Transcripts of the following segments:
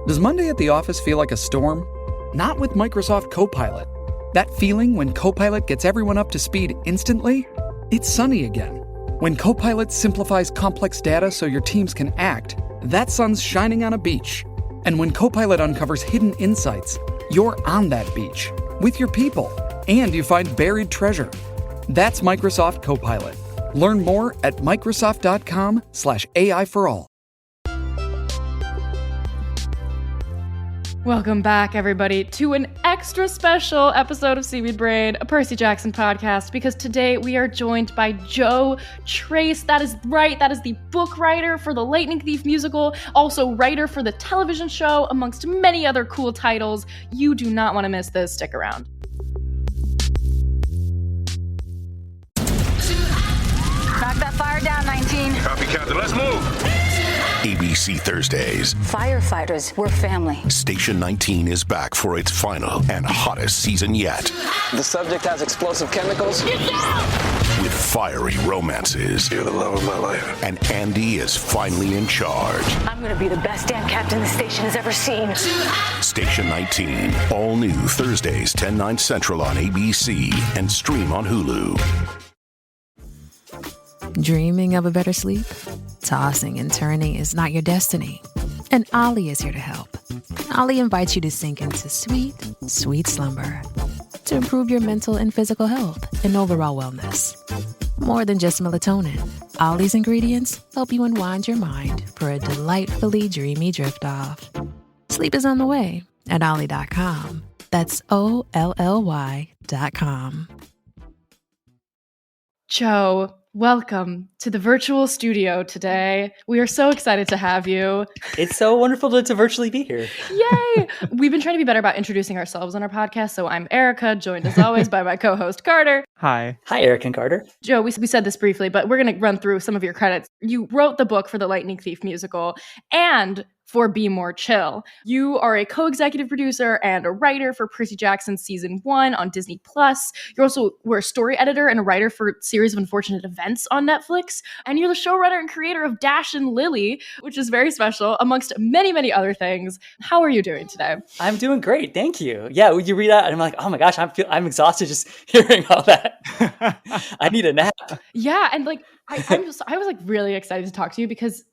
Does Monday at the office feel like a storm? Not with Microsoft Copilot. That feeling when Copilot gets everyone up to speed instantly? It's sunny again. When Copilot simplifies complex data so your teams can act, that sun's shining on a beach. And when Copilot uncovers hidden insights, you're on that beach with your people, and you find buried treasure. That's Microsoft Copilot. Learn more at Microsoft.com/AI for all. Welcome back, everybody, to an extra special episode of Seaweed Brain, a Percy Jackson podcast, because today we are joined by Joe TRACZ. That is right, that is the book writer for the Lightning Thief musical, also writer for the television show, amongst many other cool titles. You do not want to miss this. Stick around. Knock that fire down, 19. Copy, Captain. Let's move. ABC Thursdays. Firefighters, we're family. Station 19 is back for its final and hottest season yet. The subject has explosive chemicals. With fiery romances. You're the love of my life. And Andy is finally in charge. I'm gonna be the best damn captain the station has ever seen. Station 19. All new Thursdays, 10/9 Central on ABC and stream on Hulu. Dreaming of a better sleep? Tossing and turning is not your destiny. And Ollie is here to help. Ollie invites you to sink into sweet, sweet slumber to improve your mental and physical health and overall wellness. More than just melatonin, Ollie's ingredients help you unwind your mind for a delightfully dreamy drift off. Sleep is on the way at Ollie.com. That's OLLY.com. Joe, welcome to the virtual studio today. We are so excited to have you. It's so wonderful to virtually be here. Yay! We've been trying to be better about introducing ourselves on our podcast. So I'm Erica, joined as always by my co-host Carter. Hi. Hi, Eric and Carter. Joe, we said this briefly, but we're going to run through some of your credits. You wrote the book for the Lightning Thief musical and for Be More Chill. You are a co-executive producer and a writer for Percy Jackson Season 1 on Disney+. You also were a story editor and a writer for Series of Unfortunate Events on Netflix. And you're the showrunner and creator of Dash and Lily, which is very special, amongst many, many other things. How are you doing today? I'm doing great. Thank you. Yeah, you read that and I'm like, oh my gosh, I'm exhausted just hearing all that. I need a nap. Yeah, and like I was like really excited to talk to you because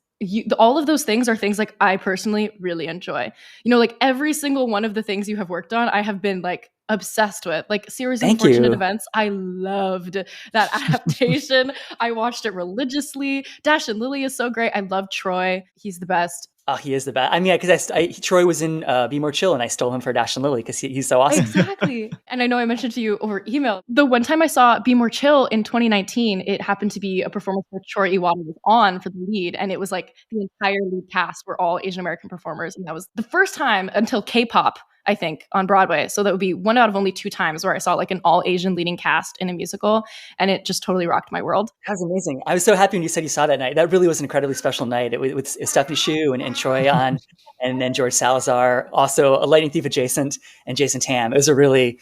all of those things are things like I personally really enjoy. You know, like every single one of the things you have worked on, I have been like obsessed with. Like Series of Unfortunate Events, I loved that adaptation. I watched it religiously. Dash and Lily is so great. I love Troy. He's the best. Oh, he is the best. I mean, yeah, because Troy was in Be More Chill, and I stole him for Dash and Lily because he's so awesome. Exactly. And I know I mentioned to you over email, the one time I saw Be More Chill in 2019, it happened to be a performance where Troy Iwata was on for the lead, and it was like the entire lead cast were all Asian American performers, and that was the first time until K-pop, I think, on Broadway. So that would be one out of only 2 times where I saw like an all Asian leading cast in a musical, and it just totally rocked my world. That was amazing. I was so happy when you said you saw that night. That really was an incredibly special night with Stephanie Hsu and Troy on, and then George Salazar, also a Lightning Thief adjacent, and Jason Tam. It was really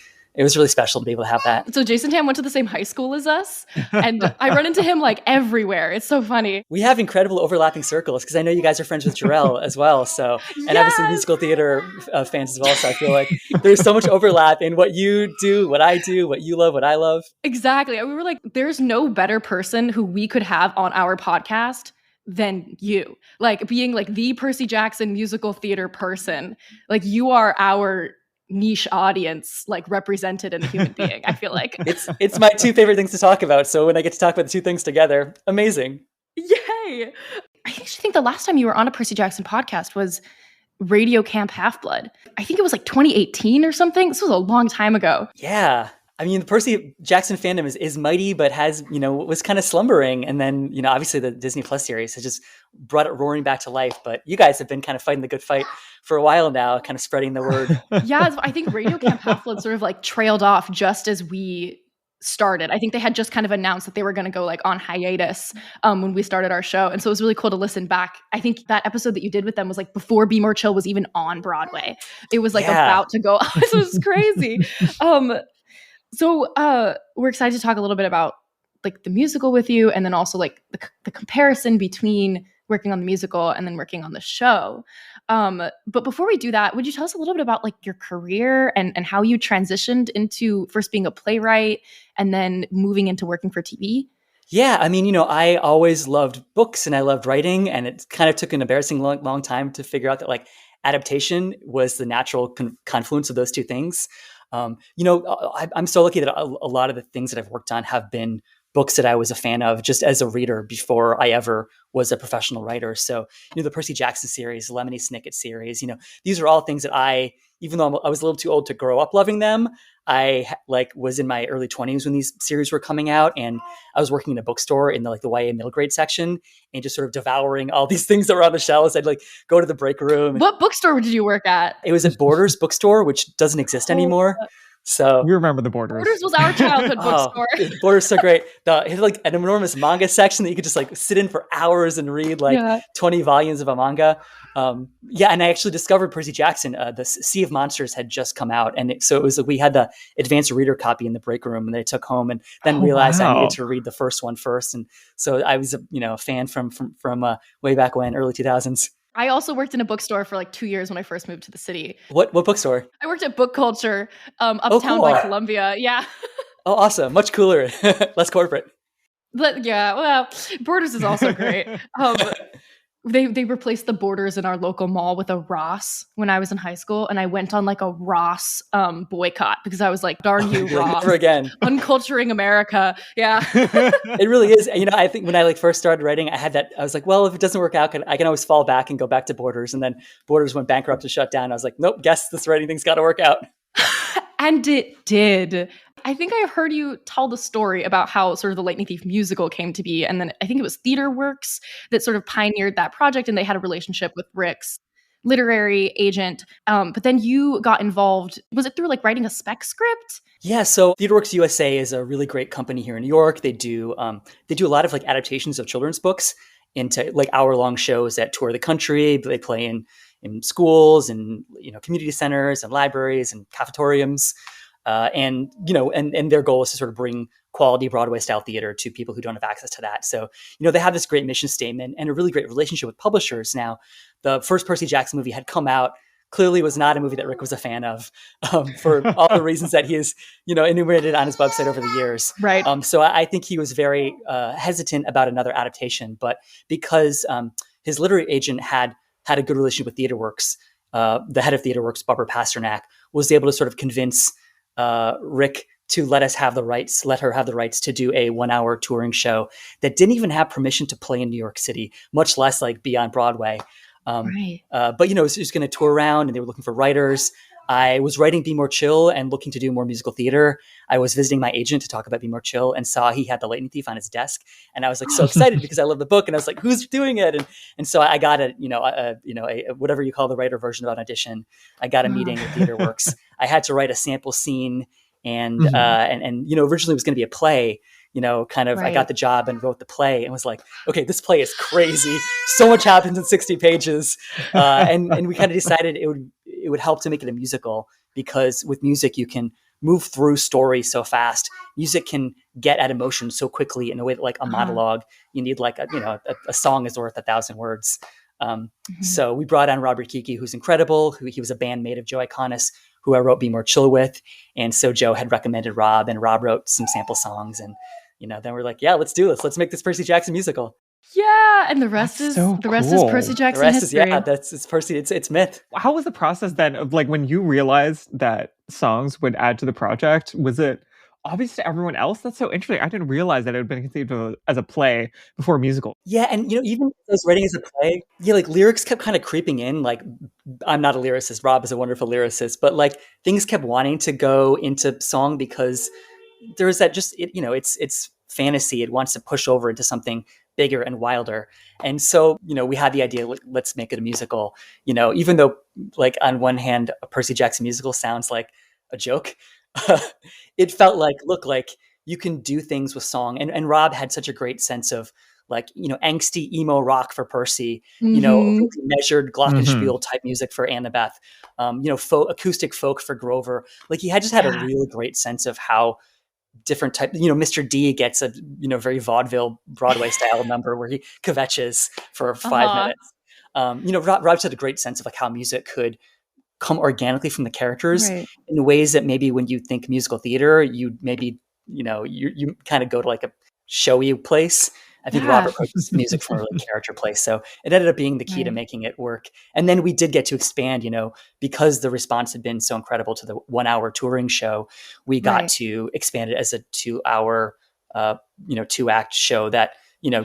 special to be able to have that. So Jason Tam went to the same high school as us, and I run into him like everywhere. It's so funny. We have incredible overlapping circles because I know you guys are friends with Jarrell as well. So, and obviously musical theater fans as well. So I feel like there's so much overlap in what you do, what I do, what you love, what I love. Exactly. We were like, there's no better person who we could have on our podcast than you. Like being like the Percy Jackson musical theater person. Like you are our niche audience, like represented in a human being. I feel like it's my 2 favorite things to talk about. So when I get to talk about the 2 things together, amazing. Yay! I actually think the last time you were on a Percy Jackson podcast was Radio Camp Half-Blood. I think it was like 2018 or something. This was a long time ago. Yeah. I mean, the Percy Jackson fandom is mighty, but was kind of slumbering. And then, obviously the Disney Plus series has just brought it roaring back to life. But you guys have been kind of fighting the good fight for a while now, kind of spreading the word. Yeah, I think Radio Camp Half-Blood sort of like trailed off just as we started. I think they had just kind of announced that they were going to go like on hiatus when we started our show. And so it was really cool to listen back. I think that episode that you did with them was like before Be More Chill was even on Broadway. It was like about to go. This was crazy. So we're excited to talk a little bit about like the musical with you, and then also like the comparison between working on the musical and then working on the show. But before we do that, would you tell us a little bit about like your career and how you transitioned into first being a playwright and then moving into working for TV? Yeah, I mean, I always loved books and I loved writing, and it kind of took an embarrassing long time to figure out that like adaptation was the natural confluence of those two things. I'm so lucky that a lot of the things that I've worked on have been books that I was a fan of just as a reader before I ever was a professional writer. So, the Percy Jackson series, Lemony Snicket series, these are all things that even though I was a little too old to grow up loving them, I was in my early 20s when these series were coming out, and I was working in a bookstore in the YA middle grade section and just sort of devouring all these things that were on the shelves. I'd go to the break room. What bookstore did you work at? It was at Borders bookstore, which doesn't exist anymore. So we remember the Borders. Borders was our childhood bookstore. Borders so great. It had an enormous manga section that you could just sit in for hours and read 20 volumes of a manga. And I actually discovered Percy Jackson. The Sea of Monsters had just come out, and so it was we had the advanced reader copy in the break room, and they took home, and then realized I needed to read the first one first. And so I was a fan from way back when, early 2000s. I also worked in a bookstore for 2 years when I first moved to the city. What bookstore? I worked at Book Culture uptown by Columbia. Yeah. Oh, awesome. Much cooler. Less corporate. But yeah, well, Borders is also great. They replaced the Borders in our local mall with a Ross when I was in high school, and I went on a Ross boycott because I was like, darn you, Ross. Never again. Unculturing America. Yeah. It really is. I think when I first started writing, I had that, I was like, well, if it doesn't work out, I can always fall back and go back to Borders. And then Borders went bankrupt and shut down. I was like, nope, guess this writing thing's got to work out. And it did. I think I heard you tell the story about how sort of the Lightning Thief musical came to be. And then I think it was TheaterWorks that sort of pioneered that project, and they had a relationship with Rick's literary agent. But then you got involved. Was it through writing a spec script? Yeah, so TheaterWorks USA is a really great company here in New York. They do a lot of adaptations of children's books into hour-long shows that tour the country. They play in schools and community centers and libraries and cafetoriums. And their goal is to sort of bring quality Broadway style theater to people who don't have access to that. So, they have this great mission statement and a really great relationship with publishers. Now, the first Percy Jackson movie had come out, clearly was not a movie that Rick was a fan of, for all the reasons that he has, enumerated on his website over the years. Right. So I think he was very hesitant about another adaptation, but because his literary agent had a good relationship with TheaterWorks, the head of TheaterWorks, Barbara Pasternak, was able to sort of convince Rick to let her have the rights to do a 1-hour touring show that didn't even have permission to play in New York City, much less be on Broadway. Right. But it was going to tour around, and they were looking for writers. I was writing Be More Chill and looking to do more musical theater. I was visiting my agent to talk about Be More Chill and saw he had The Lightning Thief on his desk. And I was so excited because I love the book. And I was like, who's doing it? And so I got a whatever you call the writer version of an audition. I got a meeting with TheaterWorks. I had to write a sample scene, and originally it was going to be a play. Right. I got the job and wrote the play and was like, okay, this play is crazy. So much happens in 60 pages. And we kind of decided it would help to make it a musical, because with music, you can move through stories so fast. Music can get at emotion so quickly in a way that a monologue, you need a song is worth 1,000 words. So we brought on Robert Kiki, who's incredible, he was a bandmate of Joe ICONIC, who I wrote Be More Chill with. And so Joe had recommended Rob, and Rob wrote some sample songs, and then we're like, yeah, let's do this. Let's make this Percy Jackson musical. Yeah, and the rest is Percy Jackson history. It's Percy. It's myth. How was the process then of when you realized that songs would add to the project? Was it obvious to everyone else? That's so interesting. I didn't realize that it had been conceived of as a play before a musical. Yeah, and even as I was writing as a play, lyrics kept kind of creeping in. I'm not a lyricist. Rob is a wonderful lyricist, but things kept wanting to go into song because there's that it's fantasy. It wants to push over into something bigger and wilder. And so, we had the idea, let's make it a musical, even though on one hand, a Percy Jackson musical sounds like a joke. It felt look, you can do things with song. And Rob had such a great sense of angsty emo rock for Percy, measured glockenspiel type music for Annabeth, acoustic folk for Grover. He had just had a really great sense of how different type, Mr. D gets a, very vaudeville Broadway style number where he kvetches for 5 minutes. Rob had a great sense of like how music could come organically from the characters in ways that maybe when you think musical theater, you maybe, you kind of go to like a showy place. I think Robert approaches music from a really character place. So it ended up being the key to making it work. And then we did get to expand, because the response had been so incredible to the 1 hour touring show, we got to expand it as a 2 hour, 2-act show that,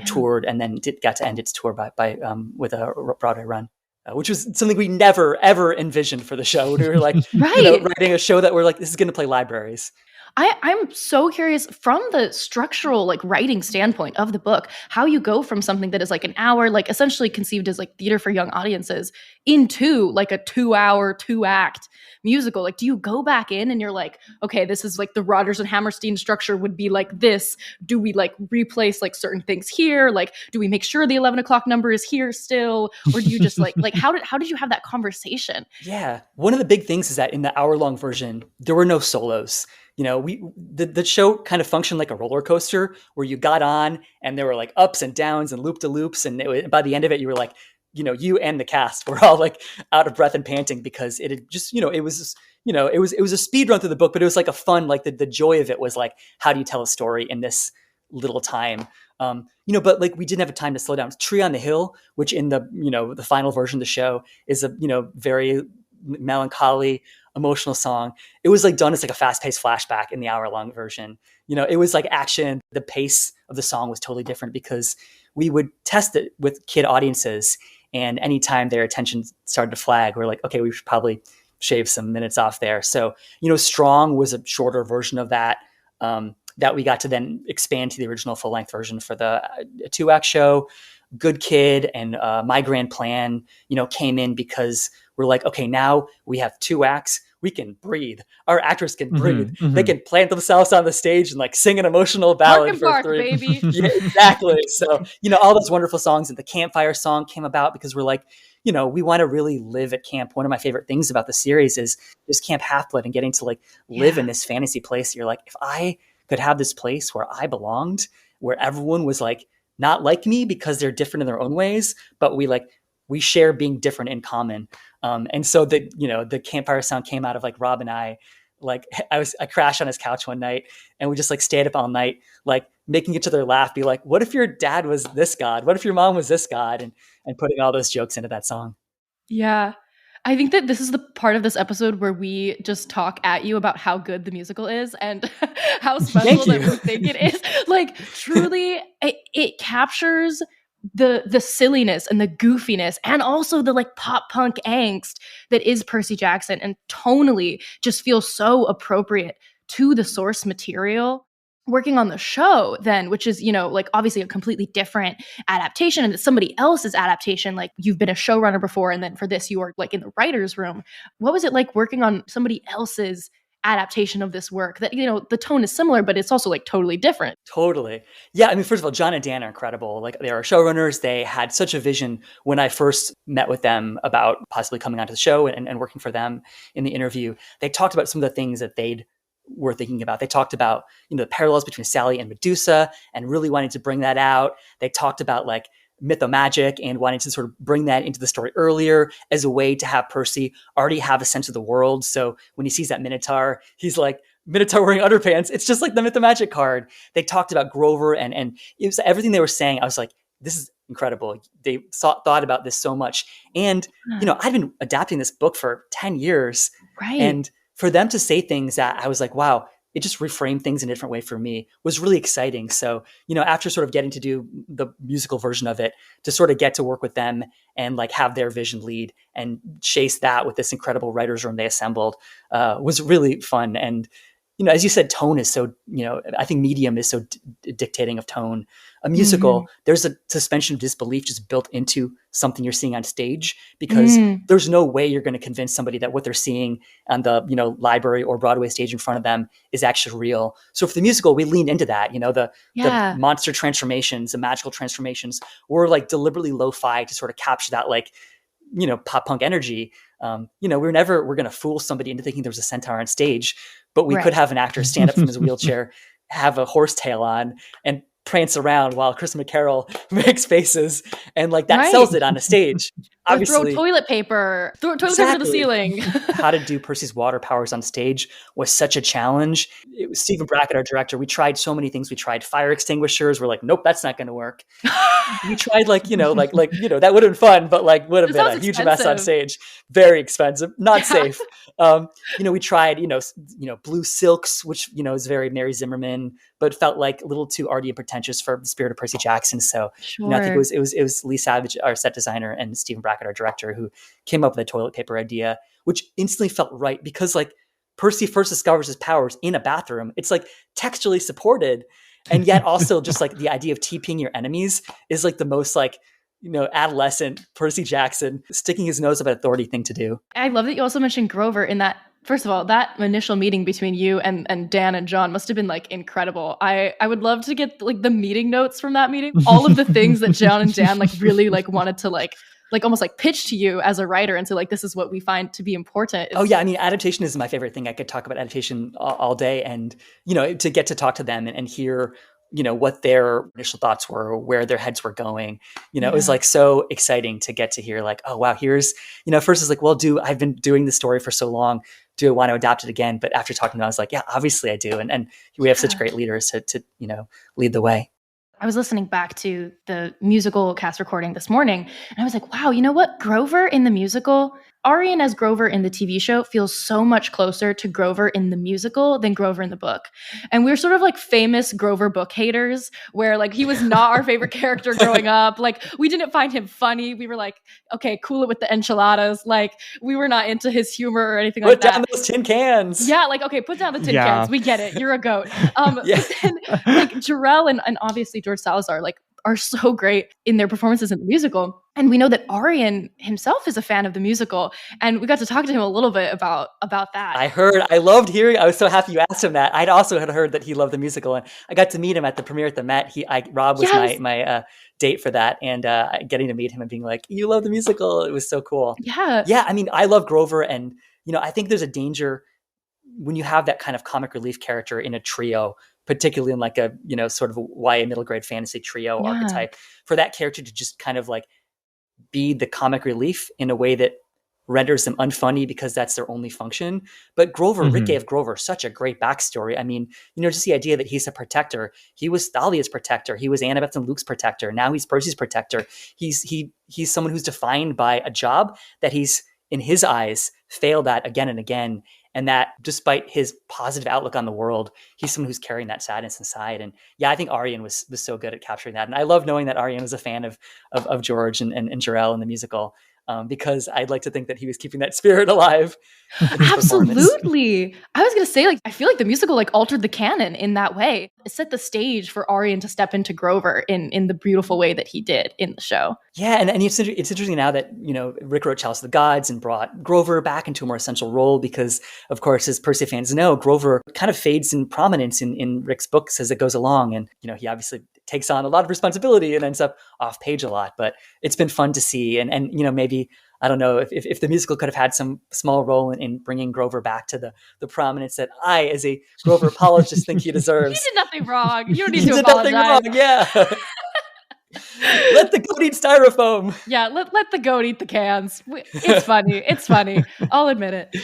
toured and then got to end its tour by with a Broadway run. Which was something we never, ever envisioned for the show. We were like, writing a show that we're like, this is going to play libraries. I'm so curious from the structural like writing standpoint of the book, how you go from something that is like an hour, like essentially conceived as like theater for young audiences into like a 2 hour, 2-act musical. Like, do you go back in and you're like, okay, this is like the Rodgers and Hammerstein structure would be like this. Do we like replace like certain things here? Like, do we make sure the 11 o'clock number is here still? Or do you just like how did you have that conversation? Yeah. One of the big things is that in the hour-long version, there were no solos. The show kind of functioned like a roller coaster where you got on and there were like ups and downs and loop-de-loops. And by the end of it, you were like, you and the cast were all like out of breath and panting because it had just, it was a speed run through the book, but it was like a fun, like the joy of it was like, how do you tell a story in this little time? But like we didn't have a time to slow down. Tree on the Hill, which in the, the final version of the show is a, very melancholy, emotional song. It was like done as like a fast-paced flashback in the hour-long version. It was like action. The pace of the song was totally different because we would test it with kid audiences, and anytime their attention started to flag, we're like, okay, we should probably shave some minutes off there. So, Strong was a shorter version of that, that we got to then expand to the original full-length version for the 2-act show. Good Kid and My Grand Plan, came in because we're like, okay, now we have 2 acts. We can breathe. Our actors can breathe. They can plant themselves on the stage and like sing an emotional ballad for 3. Baby. Yeah, exactly. So, all those wonderful songs, and the campfire song came about because we're like, we want to really live at camp. One of my favorite things about the series is just Camp Half-Blood and getting to like live in this fantasy place. You're like, if I could have this place where I belonged, where everyone was like, not like me because they're different in their own ways, but we share being different in common. And so the campfire sound came out of like Rob and I crashed on his couch one night and we just like stayed up all night, like making each other laugh, be like, what if your dad was this God? What if your mom was this God? And putting all those jokes into that song. Yeah. I think that this is the part of this episode where we just talk at you about how good the musical is and how special that we think it is. Like, truly, it captures the silliness and the goofiness and also the like pop punk angst that is Percy Jackson, and tonally just feels so appropriate to the source material. Working on the show then, which is, like obviously a completely different adaptation and it's somebody else's adaptation. Like you've been a showrunner before, and then for this you are like in the writer's room. What was it like working on somebody else's adaptation of this work that, the tone is similar, but it's also like totally different? Totally. Yeah. I mean, first of all, John and Dan are incredible. Like they are showrunners. They had such a vision when I first met with them about possibly coming onto the show and working for them in the interview. They talked about some of the things that they'd were thinking about. They talked about, the parallels between Sally and Medusa and really wanting to bring that out. They talked about like mythomagic and wanting to sort of bring that into the story earlier as a way to have Percy already have a sense of the world. So when he sees that Minotaur, he's like, Minotaur wearing underpants. It's just like the mythomagic card. They talked about Grover and it was everything they were saying. I was like, this is incredible. They thought about this so much. And, I've been adapting this book for 10 years. Right. And for them to say things that I was like, wow, it just reframed things in a different way for me was really exciting. So, after sort of getting to do the musical version of it, to sort of get to work with them and like have their vision lead and chase that with this incredible writer's room they assembled was really fun. And, as you said, tone is so, I think medium is so dictating of tone. A musical, there's a suspension of disbelief just built into something you're seeing on stage because there's no way you're going to convince somebody that what they're seeing on the, library or Broadway stage in front of them is actually real. So for the musical, we leaned into that, the monster transformations, the magical transformations were like deliberately lo-fi to sort of capture that like, pop punk energy. We're going to fool somebody into thinking there was a centaur on stage, but we could have an actor stand up from his wheelchair have a horsetail on and prance around while Kristen McCarroll makes faces, and like that sells it on a stage. Or Obviously, throw toilet paper to the ceiling. How to do Percy's water powers on stage was such a challenge. It was Stephen Brackett, our director. We tried so many things. We tried fire extinguishers. We're like, nope, that's not going to work. We tried that would have been fun, but like would have been a huge mess on stage. Very expensive, not safe. We tried, blue silks, which, is very Mary Zimmerman, but felt like a little too arty and pretentious for the spirit of Percy Jackson. So, I think it was Lee Savage, our set designer, and Stephen Brackett, our director, who came up with the toilet paper idea, which instantly felt right because like Percy first discovers his powers in a bathroom. It's like textually supported. And yet also just like the idea of TPing your enemies is like the most like, adolescent Percy Jackson sticking his nose up at authority thing to do. I love that you also mentioned Grover in that. First of all, that initial meeting between you and Dan and John must have been like incredible. I would love to get like the meeting notes from that meeting. All of the things that John and Dan like really like wanted to like almost like pitch to you as a writer and say like, this is what we find to be important. Adaptation is my favorite thing. I could talk about adaptation all day, and to get to talk to them and hear what their initial thoughts were, where their heads were going. It was like so exciting to get to hear like, oh wow, here's, first it's like, well, I've been doing this story for so long. Do I want to adapt it again? But after talking to them, I was like, yeah, obviously I do. And we have such great leaders to lead the way. I was listening back to the musical cast recording this morning, and I was like, wow, you know what? Grover in the musical, Arian as Grover in the TV show feels so much closer to Grover in the musical than Grover in the book. And we're sort of like famous Grover book haters, where like he was not our favorite character growing up. Like we didn't find him funny. We were like, okay, cool it with the enchiladas. Like we were not into his humor or anything like that. Put down those tin cans. Yeah, like, okay, put down the tin cans. We get it. You're a goat. But then like Jarrell and obviously George Salazar like are so great in their performances in the musical. And we know that Arian himself is a fan of the musical. And we got to talk to him a little bit about that. I loved hearing, I was so happy you asked him that. I'd also had heard that he loved the musical, and I got to meet him at the premiere at the Met. Rob was my date for that, and getting to meet him and being like, you love the musical. It was so cool. Yeah. Yeah. I mean, I love Grover, and, I think there's a danger when you have that kind of comic relief character in a trio, particularly in like a, sort of a YA middle grade fantasy trio archetype, for that character to just kind of like be the comic relief in a way that renders them unfunny because that's their only function. But Grover, Rick gave Grover such a great backstory. I mean, just the idea that he's a protector. He was Thalia's protector. He was Annabeth and Luke's protector. Now he's Percy's protector. He's someone who's defined by a job that he's, in his eyes, failed at again and again. And that despite his positive outlook on the world, he's someone who's carrying that sadness inside. And yeah, I think Arian was so good at capturing that. And I love knowing that Arian was a fan of George and Jarrell in the musical, because I'd like to think that he was keeping that spirit alive. Absolutely. I was going to say, like, I feel like the musical like altered the canon in that way. It set the stage for Arian to step into Grover in the beautiful way that he did in the show. Yeah, and it's interesting now that, Rick wrote Chalice of the Gods and brought Grover back into a more essential role because, of course, as Percy fans know, Grover kind of fades in prominence in Rick's books as it goes along. And, he obviously takes on a lot of responsibility and ends up off page a lot. But it's been fun to see. And maybe, I don't know, if the musical could have had some small role in bringing Grover back to the prominence that I, as a Grover apologist, think he deserves. You did nothing wrong. You don't need to apologize. Nothing wrong, yeah. Let the goat eat styrofoam. Yeah, let the goat eat the cans. It's funny. It's funny. I'll admit it.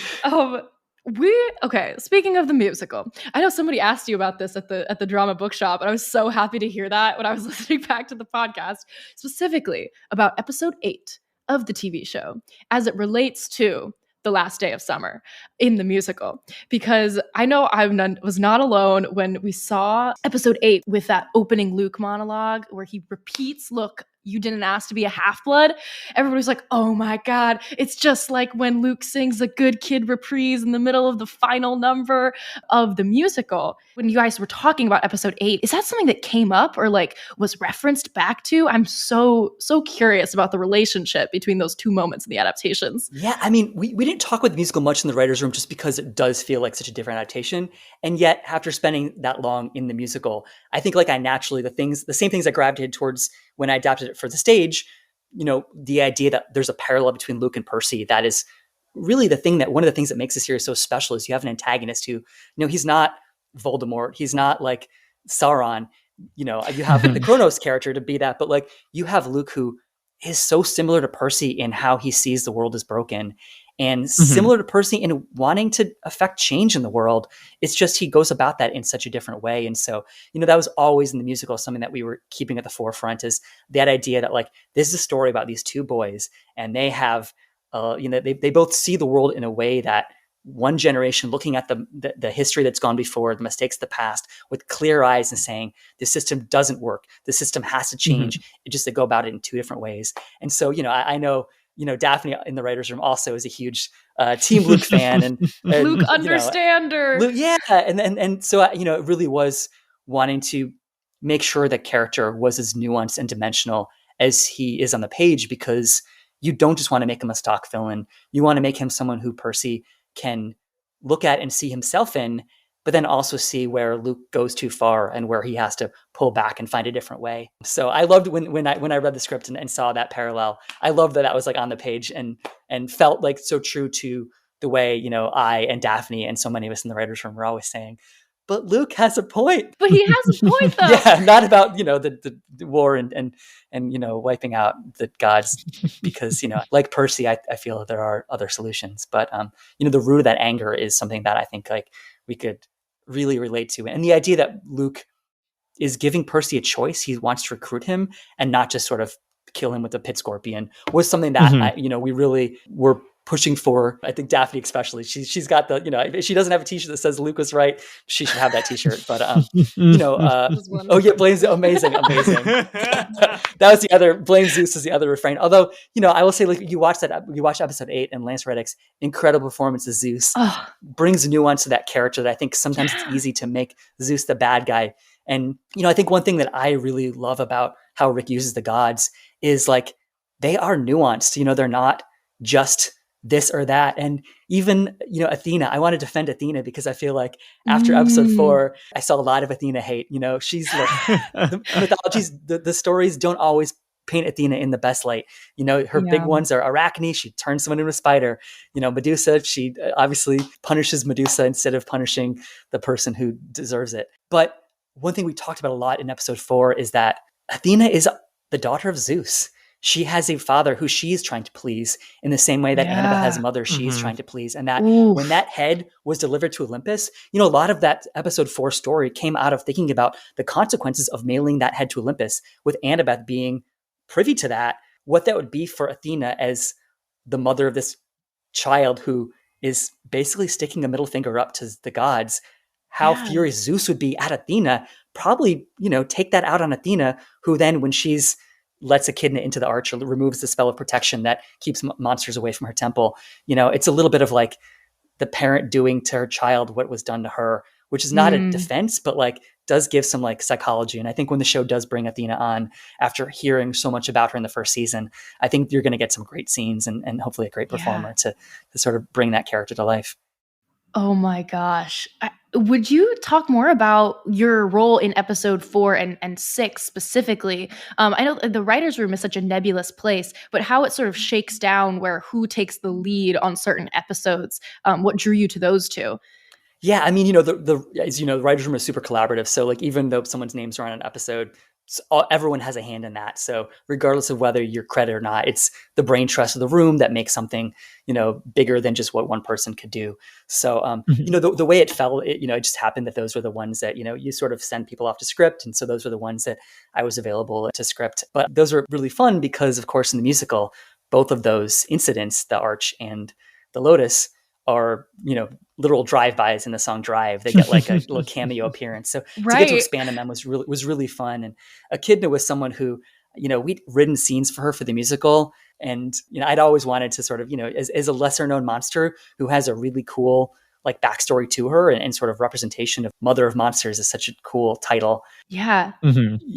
Speaking of the musical, I know somebody asked you about this at the drama bookshop, and I was so happy to hear that when I was listening back to the podcast, specifically about episode 8 of the TV show as it relates to the last day of summer in the musical, because I know I was not alone when we saw episode 8 with that opening Luke monologue where he repeats, "Look, you didn't ask to be a half-blood." Everybody's like, oh my God, it's just like when Luke sings a Good Kid reprise in the middle of the final number of the musical. When you guys were talking about episode 8, is that something that came up or like was referenced back to? I'm so curious about the relationship between those two moments in the adaptations. Yeah, I mean, we didn't talk about the musical much in the writer's room just because it does feel like such a different adaptation. And yet, after spending that long in the musical, I think like I naturally, the same things I gravitated towards when I adapted it for the stage, the idea that there's a parallel between Luke and Percy, that is really one of the things that makes the series so special is you have an antagonist who, he's not Voldemort. He's not like, Sauron, you have the Kronos character to be that, but like you have Luke, who is so similar to Percy in how he sees the world as broken, and similar to Percy in wanting to affect change in the world. It's just he goes about that in such a different way. And so, that was always in the musical something that we were keeping at the forefront, is that idea that like this is a story about these two boys, and they have, they both see the world in a way that one generation looking at the history that's gone before, the mistakes of the past, with clear eyes and saying, the system doesn't work. The system has to change. It just to go about it in two different ways. And so, I know, Daphne in the writer's room also is a huge Team Luke fan, and Luke understander. Luke, yeah. And so, it really was wanting to make sure that character was as nuanced and dimensional as he is on the page, because you don't just want to make him a stock villain. You want to make him someone who Percy can look at and see himself in, but then also see where Luke goes too far and where he has to pull back and find a different way. So I loved when I read the script and saw that parallel. I loved that was like on the page and felt like so true to the way, I and Daphne and so many of us in the writers' room were always saying, but Luke has a point. But he has a point, though. Yeah, not about, the war and wiping out the gods, because, like Percy, I feel that there are other solutions. But, the root of that anger is something that I think like we could really relate to. And the idea that Luke is giving Percy a choice, he wants to recruit him and not just sort of kill him with a pit scorpion, was something that, we really were pushing for. I think Daphne especially, she's got the, if she doesn't have a t-shirt that says Luke was right, she should have that t-shirt. But oh yeah, blames amazing. That was the other, blame Zeus is the other refrain. Although, I will say, like, you watch episode 8 and Lance Reddick's incredible performance as Zeus brings nuance to that character that I think sometimes it's easy to make Zeus the bad guy. And, I think one thing that I really love about how Rick uses the gods is like, they are nuanced, they're not just this or that. And even, Athena, I want to defend Athena because I feel like after episode 4, I saw a lot of Athena hate. She's like, the mythologies, the stories don't always paint Athena in the best light. Her big ones are Arachne. She turns someone into a spider. Medusa, she obviously punishes Medusa instead of punishing the person who deserves it. But one thing we talked about a lot in episode 4 is that Athena is the daughter of Zeus. She has a father who she's trying to please in the same way that Annabelle has a mother she's trying to please. And that when that head was delivered to Olympus, a lot of that episode 4 story came out of thinking about the consequences of mailing that head to Olympus, with Annabeth being privy to that, what that would be for Athena as the mother of this child who is basically sticking a middle finger up to the gods. How furious Zeus would be at Athena, probably, take that out on Athena, who then when she's lets Echidna into the arch or removes the spell of protection that keeps monsters away from her temple. It's a little bit of like the parent doing to her child what was done to her, which is not a defense, but like does give some like psychology. And I think when the show does bring Athena on after hearing so much about her in the first season, I think you're going to get some great scenes and hopefully a great performer to sort of bring that character to life. Oh my gosh. Would you talk more about your role in episode 4 and 6 specifically? I know the writer's room is such a nebulous place, but how it sort of shakes down where who takes the lead on certain episodes. What drew you to those two? Yeah, I mean, the writer's room is super collaborative. So like, even though someone's names are on an episode, everyone has a hand in that. So regardless of whether you're credited or not, it's the brain trust of the room that makes something, bigger than just what one person could do. So, the way it fell, it just happened that those were the ones that, you sort of send people off to script. And so those were the ones that I was available to script. But those were really fun because, of course, in the musical, both of those incidents, the Arch and the Lotus, are, literal drive-bys in the song Drive. They get like a little cameo appearance. So to get to expand on them was really fun. And Echidna was someone who, we'd written scenes for her for the musical. And, I'd always wanted to sort of, as a lesser known monster who has a really cool like backstory to her and sort of representation of Mother of Monsters is such a cool title. Yeah.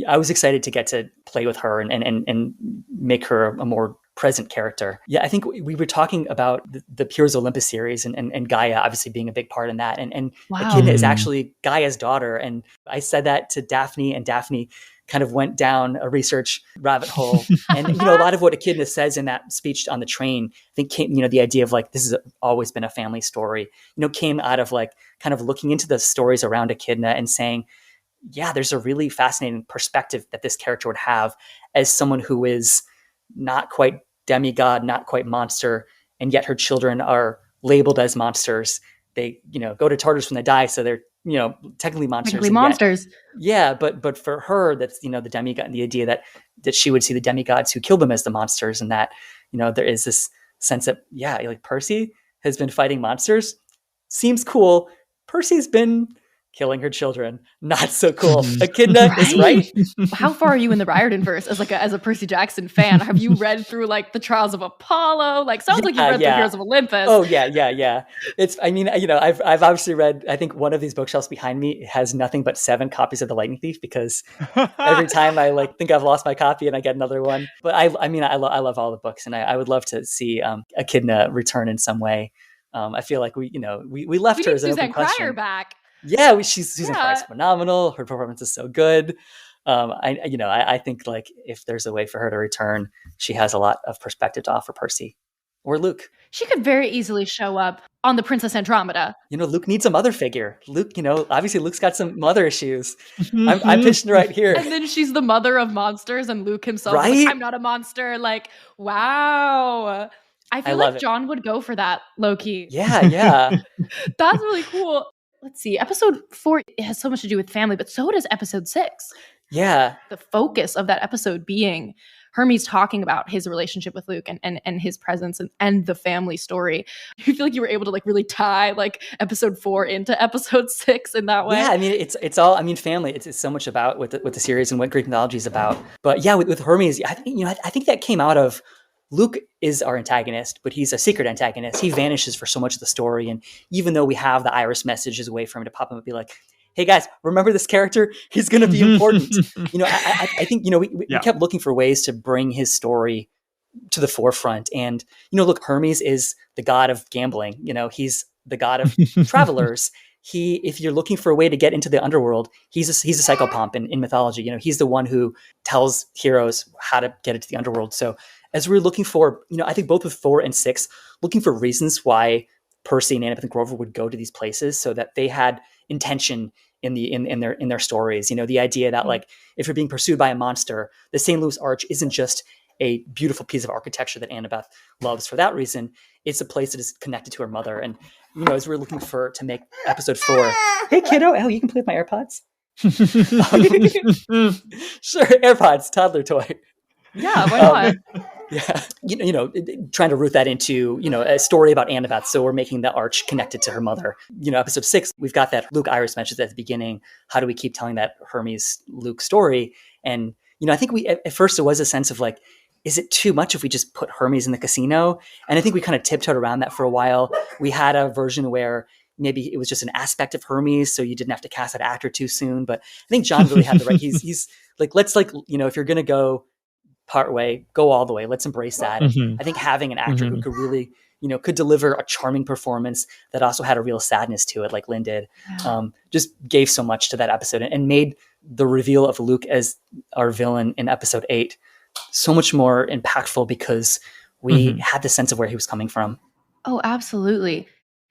I was excited to get to play with her and make her a more present character. Yeah, I think we were talking about the Pures Olympus series and Gaia obviously being a big part in that. And Echidna is actually Gaia's daughter. And I said that to Daphne, and Daphne kind of went down a research rabbit hole. And, a lot of what Echidna says in that speech on the train, I think came, the idea of like, this has always been a family story, came out of like kind of looking into the stories around Echidna and saying, yeah, there's a really fascinating perspective that this character would have as someone who is not quite demigod, not quite monster, and yet her children are labeled as monsters. They, go to Tartarus when they die, so they're, technically monsters. Technically monsters. Yeah, but for her, that's, the demigod, the idea that she would see the demigods who kill them as the monsters, and that, there is this sense that, yeah, like Percy has been fighting monsters. Seems cool. Percy's been killing her children. Not so cool. Echidna is right. How far are you in the Riordan verse as a Percy Jackson fan? Have you read through like the Trials of Apollo? Like sounds like you've read through Heroes of Olympus. Oh yeah. I've obviously read, I think one of these bookshelves behind me has nothing but 7 copies of The Lightning Thief, because every time I think I've lost my copy and I get another one. But I love all the books, and I would love to see Echidna return in some way. I feel like we left her as an open question. Cryer back. Yeah, Susan Crier's phenomenal. Her performance is so good. I think like if there's a way for her to return, she has a lot of perspective to offer Percy or Luke. She could very easily show up on the Princess Andromeda. Luke needs a mother figure. Luke, obviously Luke's got some mother issues. I'm pitching right here. And then she's the mother of monsters, and Luke himself is right? like, I'm not a monster. Like, wow. I feel like John would go for that, low-key. Yeah. That's really cool. Let's see. Episode 4 has so much to do with family, but so does episode 6. Yeah. The focus of that episode being Hermes talking about his relationship with Luke and his presence and the family story. You feel like you were able to like really tie like episode 4 into episode 6 in that way? Yeah, I mean, it's all, family. It's so much about what the series and what Greek mythology is about. But yeah, with Hermes, I think that came out of Luke is our antagonist, but he's a secret antagonist. He vanishes for so much of the story. And even though we have the Iris message as a way for him to pop up and be like, hey guys, remember this character? He's going to be important. I think, we kept looking for ways to bring his story to the forefront. And, look, Hermes is the god of gambling. He's the god of travelers. If you're looking for a way to get into the underworld, he's a psychopomp in mythology. He's the one who tells heroes how to get into the underworld. So as we're looking for, I think both with 4 and 6, looking for reasons why Percy and Annabeth and Grover would go to these places, so that they had intention in their stories. The idea that like if you're being pursued by a monster, the St. Louis Arch isn't just a beautiful piece of architecture that Annabeth loves for that reason. It's a place that is connected to her mother. And as we're looking to make episode 4, hey kiddo, you can play with my AirPods. Sure, AirPods, toddler toy. Yeah, why not? Yeah, trying to root that into, a story about Annabeth. So we're making the arch connected to her mother. Episode 6, we've got that Luke Iris mentions at the beginning. How do we keep telling that Hermes Luke story? And, I think at first it was a sense of like, is it too much if we just put Hermes in the casino? And I think we kind of tiptoed around that for a while. We had a version where maybe it was just an aspect of Hermes, so you didn't have to cast that actor too soon. But I think John really had the right. He's like, let's if you're going to go part way, go all the way. Let's embrace that. I think having an actor who could really, could deliver a charming performance that also had a real sadness to it, like Lynn did, just gave so much to that episode and made the reveal of Luke as our villain in episode 8 so much more impactful, because we had the sense of where he was coming from. Oh, absolutely.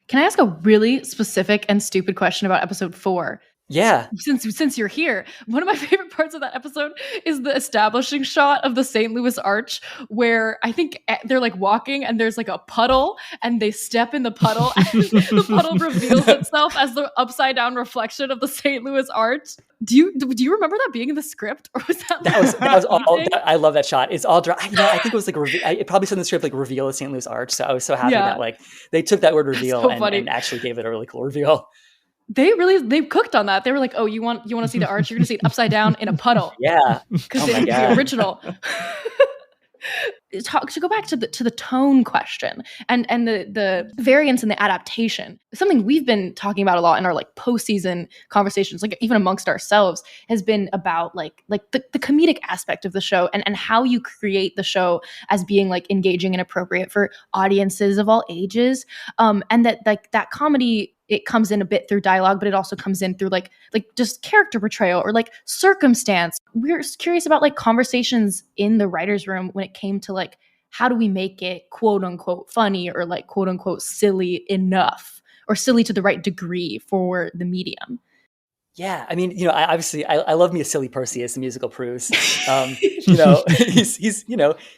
Can I ask a really specific and stupid question about episode 4? Yeah. Since you're here, one of my favorite parts of that episode is the establishing shot of the St. Louis Arch, where I think they're like walking and there's like a puddle and they step in the puddle and the puddle reveals itself as the upside down reflection of the St. Louis Arch. Do you remember that being in the script, or was that that was all? I love that shot. It's all dry. I think it was like it probably said in the script like reveal the St. Louis Arch. So I was so happy that like they took that word reveal so and actually gave it a really cool reveal. They cooked on that. They were like, oh, you want to see the arch? You're going to see it upside down in a puddle. Yeah. Because the original. To go back to the tone question and the variance in the adaptation, something we've been talking about a lot in our like postseason conversations, like even amongst ourselves, has been about like the comedic aspect of the show and how you create the show as being like engaging and appropriate for audiences of all ages, and that like that comedy, it comes in a bit through dialogue, but it also comes in through like just character portrayal or like circumstance. We're curious about like conversations in the writer's room when it came to like, how do we make it quote unquote funny or like quote unquote silly enough or silly to the right degree for the medium? Yeah, I mean, I love me a silly Percy as the musical proves. He's a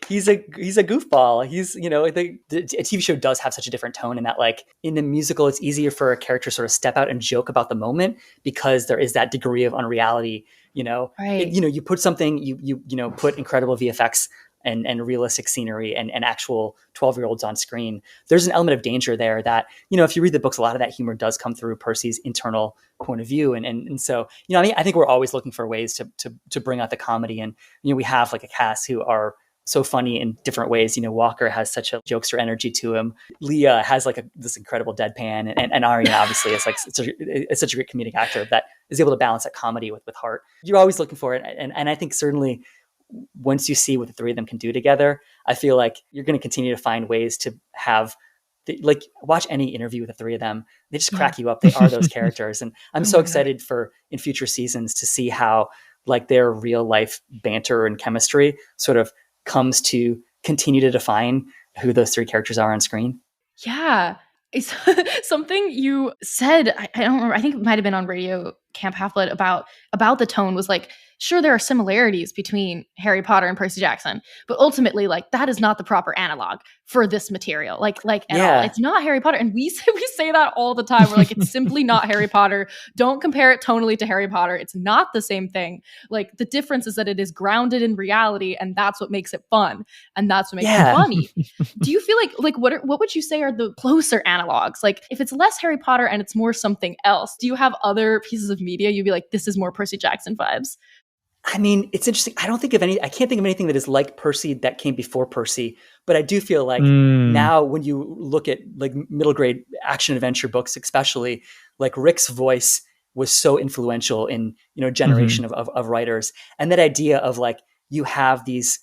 goofball. A TV show does have such a different tone in that, like, in the musical, it's easier for a character to sort of step out and joke about the moment because there is that degree of unreality. Right. You put something, you put incredible VFX and realistic scenery and actual 12-year-olds on screen. There's an element of danger there that, if you read the books, a lot of that humor does come through Percy's internal point of view. And so, I think we're always looking for ways to bring out the comedy. And, we have like a cast who are so funny in different ways. Walker has such a jokester energy to him. Leah has like this incredible deadpan, and Arya obviously is like such a great comedic actor that is able to balance that comedy with heart. You're always looking for it. And I think certainly once you see what the three of them can do together, I feel like you're going to continue to find ways to have watch any interview with the three of them. They just crack you up. They are those characters. And I'm so excited for in future seasons to see how like their real life banter and chemistry sort of comes to continue to define who those three characters are on screen. Yeah. It's something you said, I don't remember, I think it might have been on Radio Camp Half-Blood about the tone was like, sure, there are similarities between Harry Potter and Percy Jackson, but ultimately, like, that is not the proper analog for this material. Like at all. It's not Harry Potter. And we say that all the time. We're like, it's simply not Harry Potter. Don't compare it tonally to Harry Potter. It's not the same thing. Like, the difference is that it is grounded in reality, and that's what makes it fun. And that's what makes it funny. Do you feel like what would you say are the closer analogs? Like, if it's less Harry Potter and it's more something else, do you have other pieces of media you'd be like, this is more Percy Jackson vibes? I mean, it's interesting. I can't think of anything that is like Percy that came before Percy, but I do feel like now when you look at like middle grade action adventure books, especially, like Rick's voice was so influential in, a generation of writers. And that idea of like, you have these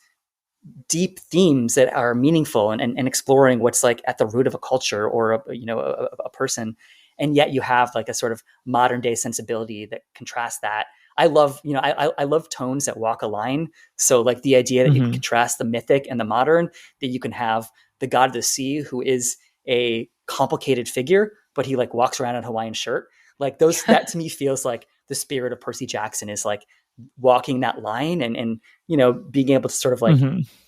deep themes that are meaningful and exploring what's like at the root of a culture or a person. And yet you have like a sort of modern day sensibility that contrasts that. I love, I love tones that walk a line. So like the idea that you can contrast the mythic and the modern, that you can have the god of the sea, who is a complicated figure, but he like walks around in a Hawaiian shirt. Like that to me feels like the spirit of Percy Jackson is like walking that line and being able to sort of like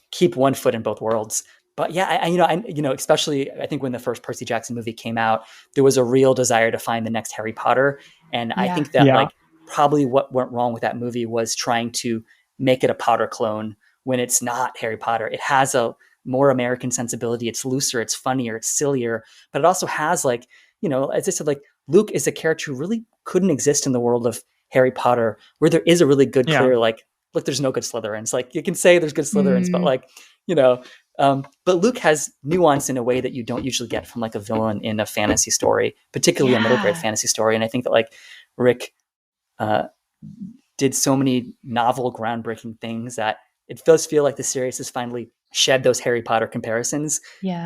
keep one foot in both worlds. But yeah, I especially I think when the first Percy Jackson movie came out, there was a real desire to find the next Harry Potter. And I think that like, probably what went wrong with that movie was trying to make it a Potter clone when it's not Harry Potter. It has a more American sensibility. It's looser, it's funnier, it's sillier, but it also has like, as I said, like Luke is a character who really couldn't exist in the world of Harry Potter, where there is a really good, clear, like, look, there's no good Slytherins. Like you can say there's good Slytherins, but like, but Luke has nuance in a way that you don't usually get from like a villain in a fantasy story, particularly a middle grade fantasy story. And I think that like Rick did so many novel, groundbreaking things that it does feel like the series has finally shed those Harry Potter comparisons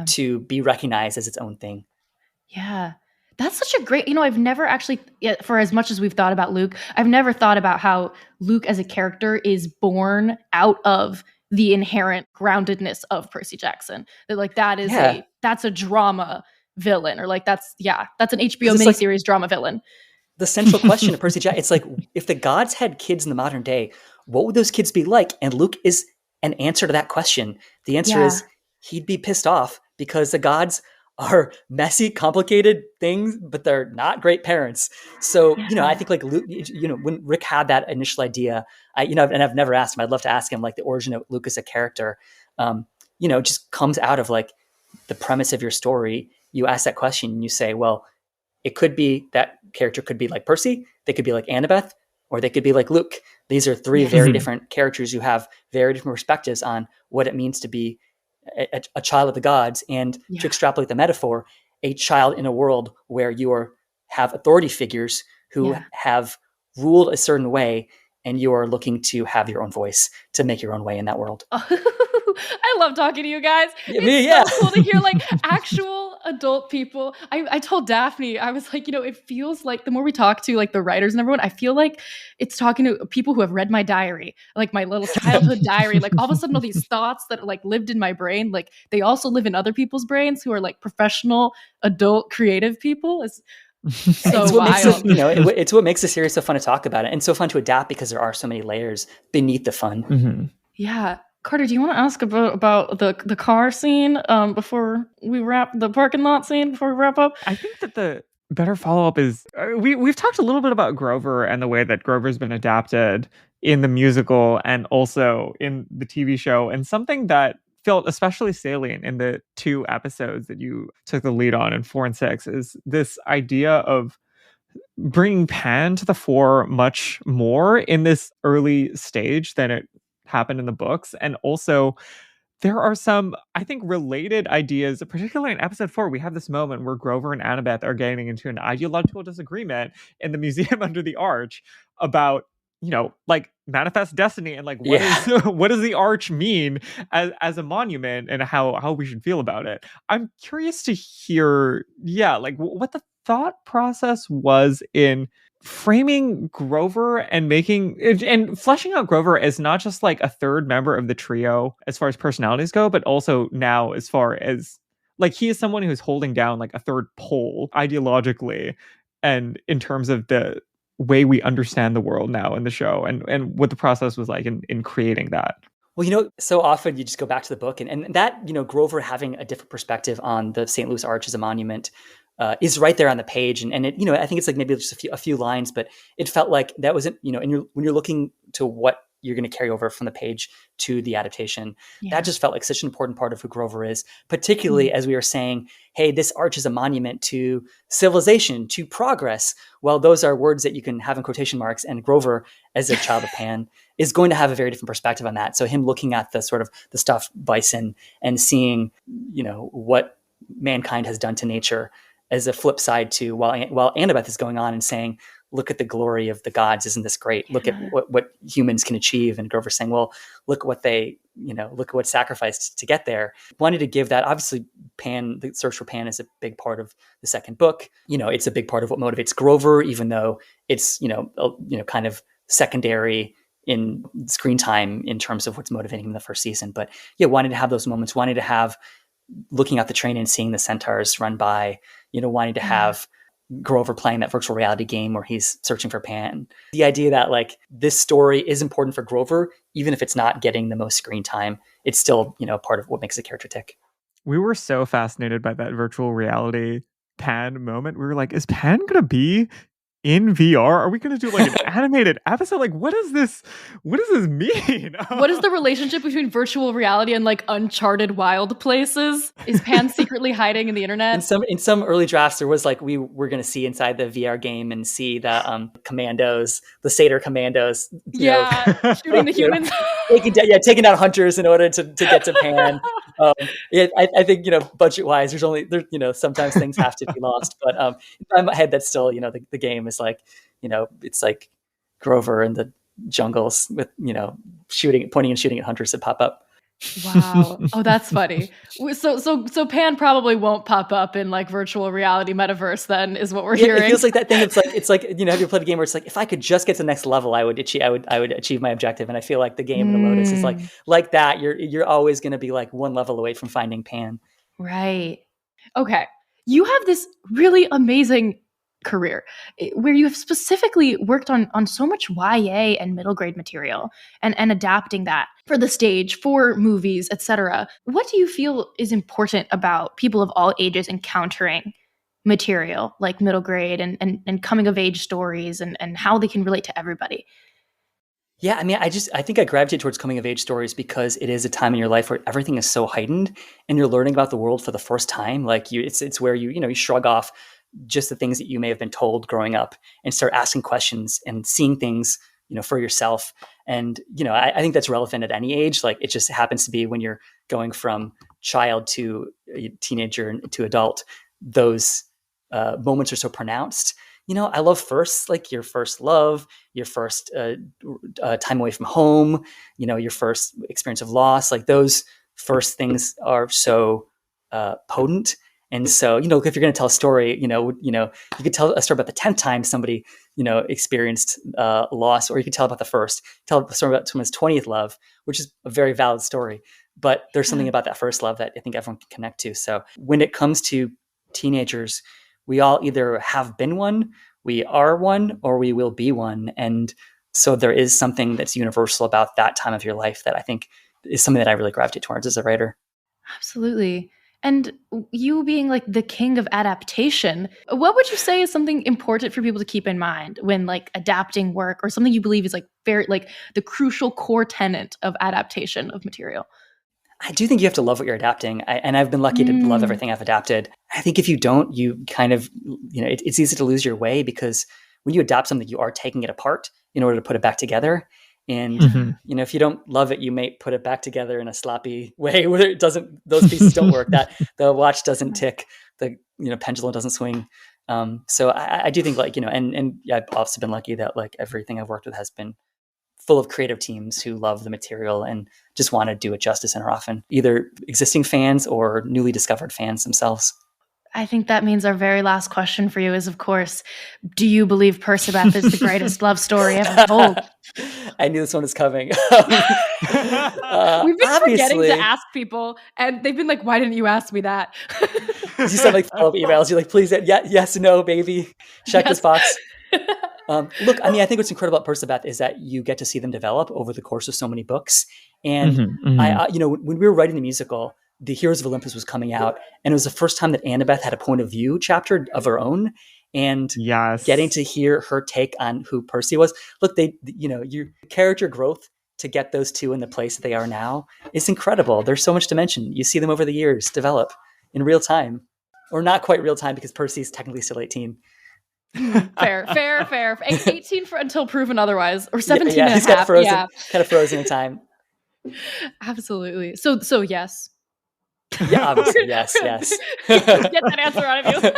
to be recognized as its own thing. Yeah. That's such a great, I've never actually, for as much as we've thought about Luke, I've never thought about how Luke as a character is born out of the inherent groundedness of Percy Jackson. That like, that is that's a drama villain, or like, that's an HBO miniseries like, drama villain. The central question of Percy Jackson, it's like, if the gods had kids in the modern day, what would those kids be like? And Luke is an answer to that question. The answer is he'd be pissed off because the gods are messy, complicated things, but they're not great parents. So, I think like Luke, when Rick had that initial idea, and I've never asked him, I'd love to ask him like the origin of Luke as a character, just comes out of like the premise of your story. You ask that question and you say, well, it could be that character could be like Percy, they could be like Annabeth, or they could be like Luke. These are three very different characters who have very different perspectives on what it means to be a child of the gods. And to extrapolate the metaphor, a child in a world where you have authority figures who have ruled a certain way, and you are looking to have your own voice to make your own way in that world. I love talking to you guys. It's so cool to hear like actual adult people. I told Daphne, I was like, it feels like the more we talk to like the writers and everyone, I feel like it's talking to people who have read my diary, like my little childhood diary. Like all of a sudden all these thoughts that like lived in my brain, like they also live in other people's brains who are like professional, adult, creative people. So It's what makes wild. it, it's what makes the series so fun to talk about it and so fun to adapt because there are so many layers beneath the fun. Mhm. Yeah. Carter, do you want to ask about the car scene before we wrap the parking lot scene before we wrap up? I think that the better follow up is we've talked a little bit about Grover and the way that Grover's been adapted in the musical and also in the TV show, and something that felt especially salient in the 2 episodes that you took the lead on in 4 and 6 is this idea of bringing Pan to the fore much more in this early stage than it happened in the books, and also there are some, I think, related ideas, particularly in episode 4. We have this moment where Grover and Annabeth are getting into an ideological disagreement in the museum under the arch about, like manifest destiny and like what does the arch mean as a monument and how we should feel about it. I'm curious to hear, like what the thought process was in framing Grover and making and fleshing out Grover as not just like a third member of the trio as far as personalities go, but also now as far as like he is someone who's holding down like a third pole ideologically and in terms of the way we understand the world now in the show and what the process was like in creating that. Well, so often you just go back to the book and that, Grover having a different perspective on the St. Louis Arch as a monument is right there on the page. And it, I think it's like maybe just a few lines, but it felt like that wasn't, and when you're looking to what you're going to carry over from the page to the adaptation, that just felt like such an important part of who Grover is, particularly as we were saying, hey, this arch is a monument to civilization, to progress. Well, those are words that you can have in quotation marks, and Grover, as a child of Pan, is going to have a very different perspective on that. So him looking at the sort of the stuffed bison and seeing, what mankind has done to nature as a flip side to while Annabeth is going on and saying, look at the glory of the gods. Isn't this great? Look at what humans can achieve. And Grover saying, well, look what they, look at what sacrificed to get there. Wanted to give that. Obviously, Pan, the search for Pan is a big part of the second book. It's a big part of what motivates Grover, even though it's, kind of secondary in screen time in terms of what's motivating him in the first season. But wanted to have those moments, wanted to have looking out the train and seeing the centaurs run by, wanting to have Grover playing that virtual reality game where he's searching for Pan. The idea that like this story is important for Grover, even if it's not getting the most screen time, it's still, part of what makes the character tick. We were so fascinated by that virtual reality Pan moment. We were like, is Pan going to be in VR? Are we going to do like an animated episode? Like, what does this mean? What is the relationship between virtual reality and like uncharted wild places? Is Pan secretly hiding in the internet? In some early drafts, there was like, we were going to see inside the VR game and see the commandos, the Satyr commandos. Shooting the humans. Taking out hunters in order to get to Pan. I think, budget wise, sometimes things have to be lost, but in my head, that's still, the game is like, it's like Grover in the jungles with, pointing and shooting at hunters that pop up. Wow. Oh, that's funny. So Pan probably won't pop up in like virtual reality metaverse then is what we're hearing. It feels like that thing. It's like, have you played a game where it's like, if I could just get to the next level, I would achieve my objective. And I feel like the game of the Lotus is like that. You're always going to be like one level away from finding Pan. Right. Okay. You have this really amazing career where you have specifically worked on so much YA and middle grade material and adapting that for the stage, for movies, etc. What do you feel is important about people of all ages encountering material like middle grade and coming of age stories and how they can relate to everybody? Yeah, I mean, I think I gravitate towards coming of age stories because it is a time in your life where everything is so heightened and you're learning about the world for the first time. Like it's where you shrug off just the things that you may have been told growing up and start asking questions and seeing things, for yourself. And, I think that's relevant at any age. Like it just happens to be when you're going from child to teenager to adult, those moments are so pronounced. I love firsts, like your first love, your first time away from home, your first experience of loss. Like those first things are so potent. And so, if you're going to tell a story, you could tell a story about the 10th time somebody, experienced loss, or you could tell about the first, tell a story about someone's 20th love, which is a very valid story. But there's something about that first love that I think everyone can connect to. So when it comes to teenagers, we all either have been one, we are one, or we will be one. And so there is something that's universal about that time of your life that I think is something that I really gravitate towards as a writer. Absolutely. And you being like the king of adaptation, what would you say is something important for people to keep in mind when like adapting work, or something you believe is like very like the crucial core tenet of adaptation of material? I do think you have to love what you're adapting. And I've been lucky to love everything I've adapted. I think if you don't, you kind of, it's easy to lose your way, because when you adapt something, you are taking it apart in order to put it back together. And, if you don't love it, you may put it back together in a sloppy way where it doesn't, those pieces don't work, that the watch doesn't tick, the, pendulum doesn't swing. So I do think and I've also been lucky that like everything I've worked with has been full of creative teams who love the material and just want to do it justice, and are often either existing fans or newly discovered fans themselves. I think that means our very last question for you is, of course, do you believe Percabeth is the greatest love story ever told? I knew this one was coming. We've been forgetting to ask people, and they've been like, why didn't you ask me that? You send like follow-up emails. You're like, please, yes, no, baby. Check this box. Look, I think what's incredible about Percabeth is that you get to see them develop over the course of so many books. And when we were writing the musical, the Heroes of Olympus was coming out, and it was the first time that Annabeth had a point of view chapter of her own, and getting to hear her take on who Percy was. Look, your character growth to get those two in the place that they are now is incredible. There's so much dimension. You see them over the years develop in real time, or not quite real time, because Percy's technically still 18. Fair. 18 until proven otherwise, or 17 and a he's half. Kind of frozen in time. Absolutely. So yes. Yeah, obviously, yes. Get that answer out of you.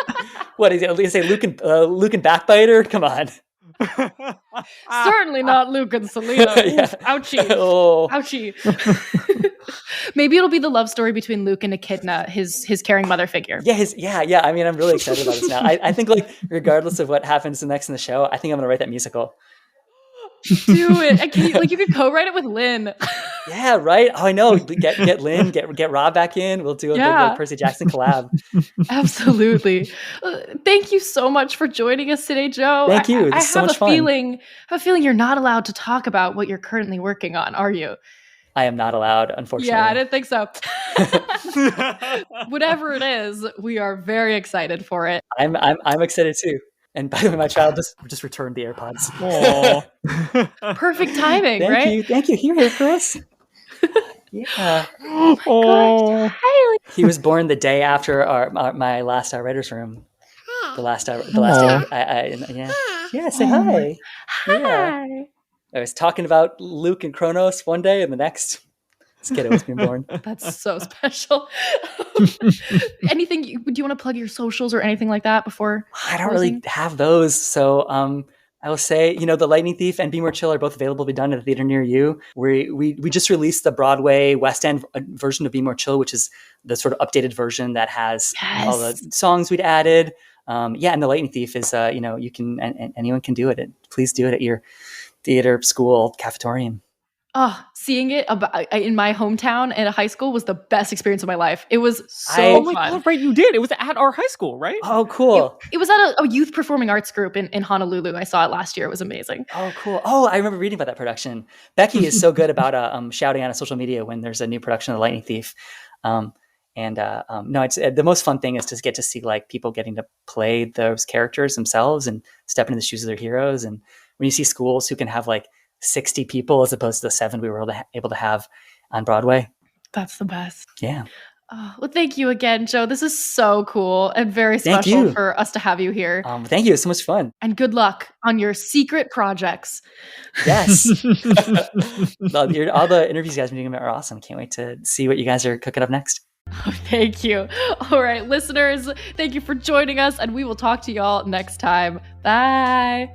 What is it? At least say Luke and Backbiter? Come on. Certainly not Luke and Selena. Oof, ouchie. Oh. Ouchie. Maybe it'll be the love story between Luke and Echidna, his caring mother figure. Yeah. I'm really excited about this now. I think like regardless of what happens next in the show, I think I'm gonna write that musical. Do it. And you could co-write it with Lynn. Yeah, right. Oh, I know. Get Lynn, get Rob back in. We'll do a big Percy Jackson collab. Absolutely. Thank you so much for joining us today, Joe. Thank you. This is so much fun. I have a feeling you're not allowed to talk about what you're currently working on, are you? I am not allowed, unfortunately. Yeah, I didn't think so. Whatever it is, we are very excited for it. I'm excited too. And by the way, my child just returned the AirPods. Perfect timing, right? Thank you. Here, Chris. Yeah. Oh. He was born the day after my last writer's room. The last day. Yeah, say hi. Hi. Yeah. I was talking about Luke and Kronos one day, and the next, this kid was being born. That's so special. Anything? Do you want to plug your socials or anything like that before? I don't really have those, so I will say, The Lightning Thief and Be More Chill are both available to be done at a theater near you. We just released the Broadway West End version of Be More Chill, which is the sort of updated version that has all the songs we'd added. And The Lightning Thief is, you can, and anyone can do it. Please do it at your theater, school, cafetorium. Oh, seeing it in my hometown at a high school was the best experience of my life. It was so fun. God, right, you did. It was at our high school, right? Oh, cool. It was at a youth performing arts group in Honolulu. I saw it last year. It was amazing. Oh, cool. Oh, I remember reading about that production. Becky is so good about shouting on social media when there's a new production of The Lightning Thief. It's the most fun thing is to get to see like people getting to play those characters themselves and step into the shoes of their heroes. And when you see schools who can have like 60 people as opposed to the 7 we were able to have on Broadway. That's the best. Yeah. Oh, well, thank you again, Joe. This is so cool and very special for us to have you here. Thank you. It's so much fun. And good luck on your secret projects. Yes. All the interviews you guys are doing are awesome. Can't wait to see what you guys are cooking up next. Oh, thank you. All right, listeners, thank you for joining us, and we will talk to y'all next time. Bye.